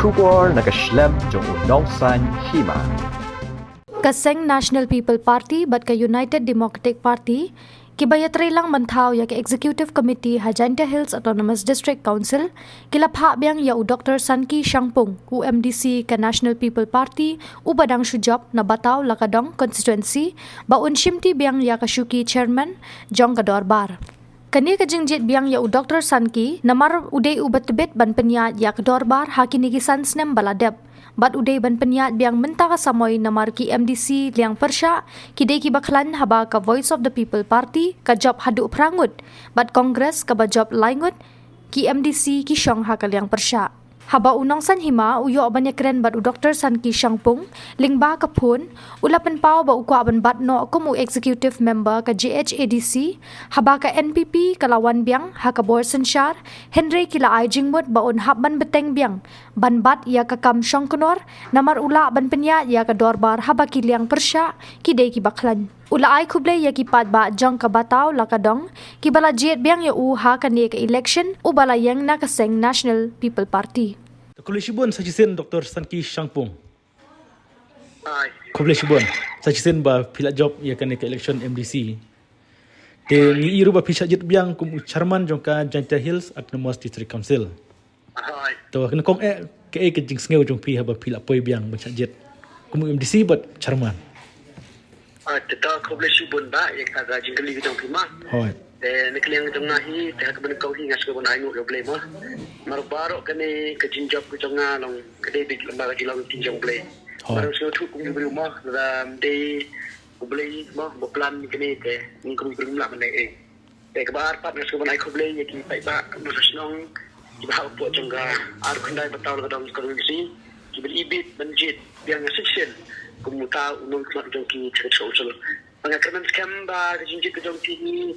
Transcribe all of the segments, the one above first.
Shubor nakaslem jong unong san hima. Kaseng National People Party bat ka United Democratic Party kibayatri lang mantaw ya ke Executive Committee Hajanta Hills Autonomous District Council kilapha biang ya u Dr. Sanki Shangpung UMDC ka National People Party ubadang sujab na bataw lakadong constituency baun shimti biang ya ka Shuki Chairman Jong Kadorbar. Kani ka jingjit biang ya u Dr. Sanki namar uday ubat tebet ban penyat ya Kadorbar hakinigisan snem baladep. Bat uday ban penyat biang menta ka samoy namar ki MDC liang persya kidai ki baklan haba ka Voice of the People Party ka job hadu prangut bat Congress ka ba job laingut ki MDC ki syong ha ka liang persya. Haba unang san hima uyo ban yakren bat u Dr. Sanki Shangpung lingba ka phun ulapan pau ba ukwa ban bat no kum u executive member ka JHADC haba ka NPP kalawan biang ha ka Borsen Shar Henry kila ay jingmut baun hab ban beteng biang ban bat ya ka kam syongkonor namar ula ban penya ya ka Dorbar haba ki liang persya kidai ki baklan ula ay kublay ya ki pat ba jong ka bataw lakadong ki bala jet biang ya u ha ka ni ka election u bala yang nakaseng National People Party. Kubleshibun sajisen Dr. Sanki Shangpung. Kubleshibun sajisen ba pila job ya kan ke election MDC. Te ni iru ba pisha jet biang kum chairman jong ka Janta Hills Autonomous District Council. To kan kong ke jing sngew jong pi ha ba pila poi biang ba jet. Kum MDC but chairman. Kita kubleshibun ba ya ka jing kali jong pi ma. Hoi. Nekliang jong nahi te ka ben kau hingas ko ban ainu lo blema. Marbaro kani ke jinjob ko jong long kede big lembaga di long tinjong ble. Baru so tu kum beri rumah dalam de ble ma bo plan kini te ni kum beri rumah mana te kabar pat ngas ko ban ai ko ble ya ki pai ba no snong ki ba po jong ga ar khandai bataw la dom ko si ki beri ibit banjit biang section kum ta unong kmak jong ki social. Pangakaman scam ba ke jinjit ko jong ki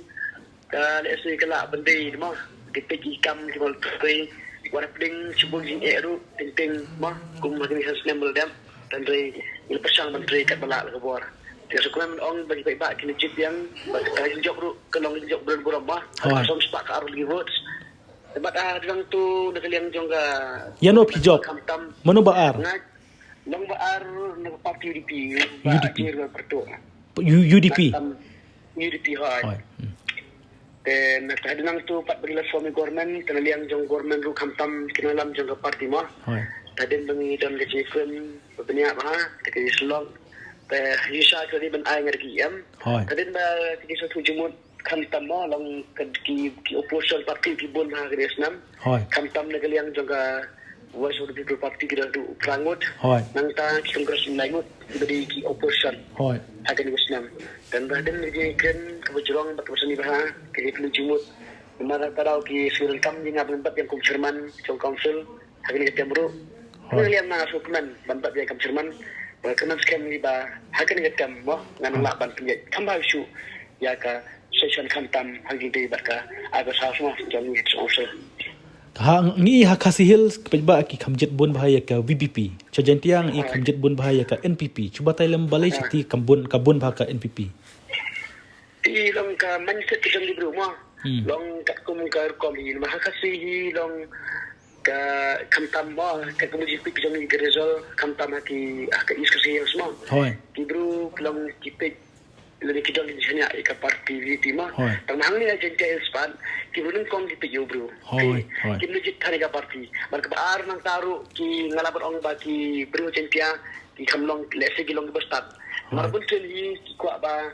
let's say kala bende mo kita ikam di bawah tray warna pink cuba jin eru ting mo kum magni has nembel dam dan ray il persang menteri kat balak ke bawah dia sukuman ong bagi baik kini jip yang bagi job ru kelong job bulan bulan mah som spak ka aru votes tempat adang tu nak liang jongga Ya no pi job. Mano baar? Long baar nak parti UDP UDP. UDP hai. Dan kadang tu pat bagi suami government kena liang jong government ru kamtam kinalam jong parti mah. Tadin bangi dan ke jikun berniat mah ke Islam. Te Yusha ke di ban ai ngergi am. Tadin ba ke satu jumut kamtam mah long ki opposition parti ki bon ha ke Islam. Kamtam le liang jong Voice of the People Party kita tu prangut. Nang ta Congress laingut dari ki opposition. Akan Islam. Dan badan ni kan kebetulan berkesan ni bah ke perlu jumut mana tarau ki surun kam ni ngabun bat yang chairman trong council akan kita bro. Kemudian na sukman banbat yang chairman berkenan scam ni bah akan kita mo ngan lak ban penjat kambal isu ya ka session kantam hagi de barka aga sasma jong ni council. Ha ni ha kasih Hills kepejba ki kamjet bun bahaya ka VBP. Cajentiang i kamjet bun bahaya ka NPP. Cuba Thailand balai sakti kabun bah ka NPP. Ti long ka mindset ke jong di rumah. Long kat kum ka kom hi mah kasih long ka kamtam ba ka kum ji pik jong ni result kamtam ki ka iskasi yang semua. Ti bro long kipik lebih kita ni hanya ika parti VP mah. Tangmang ni aja jadi span. Ki belum kom di PU bro. Ki legit thani ka parti. Barka baar nang taru ki ngalabat ong ba ki bro centia ki kamlong lese ki long bestat. Marbun teli ki kwa ba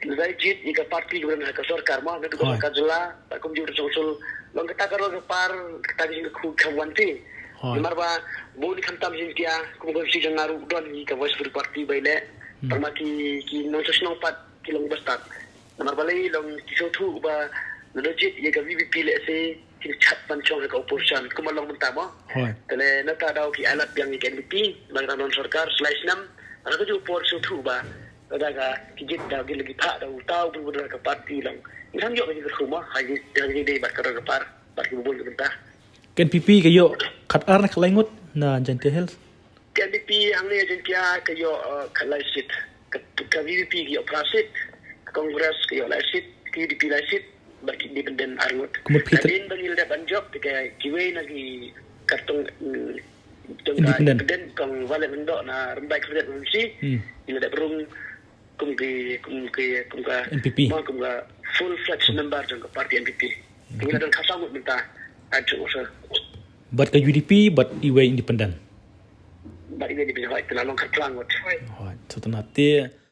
legit ika parti belum ka sarkar mah ndu ka jela tak kom jur social long kita karo ka par kita ki ku kawanti. Marba bo ni kamtam centia kum ko si jangaru don ni ka voice parti baile. Perma ki non sesnong pat kilong bestat. Namar balai long kiso tu ba legit ye ka VVP le se ki chat pancong ka opposition kuma long mentama. Tele nata dau ki alat yang ki NPP bang non sarkar slice 6 ana ko ju por so tu ba. Ada ka ki jit da gi lagi pa da utau bu ka parti long. Inang yo ka rumah haji de ba ka par ki bol mentah. NPP kayo kat ar nak laingut na Janta Hills. KDP ang ni agentia kayo kalaisit ka VVP kayo prasit Congress kayo laisit KDP laisit bagi independen arut kadin bangil da banjok kaya kiwe nagi kartong Independent. Independent kong wala mendo na rembay kabinet MDC. Ila da berung kum ka NPP. Mo kum ka full fledged member jong ka party NPP. Ila dan kasamut minta aju usa. But ka UDP but iwe independent. Ba ini di pinjau tenalong katlang wat. Alright, so tanate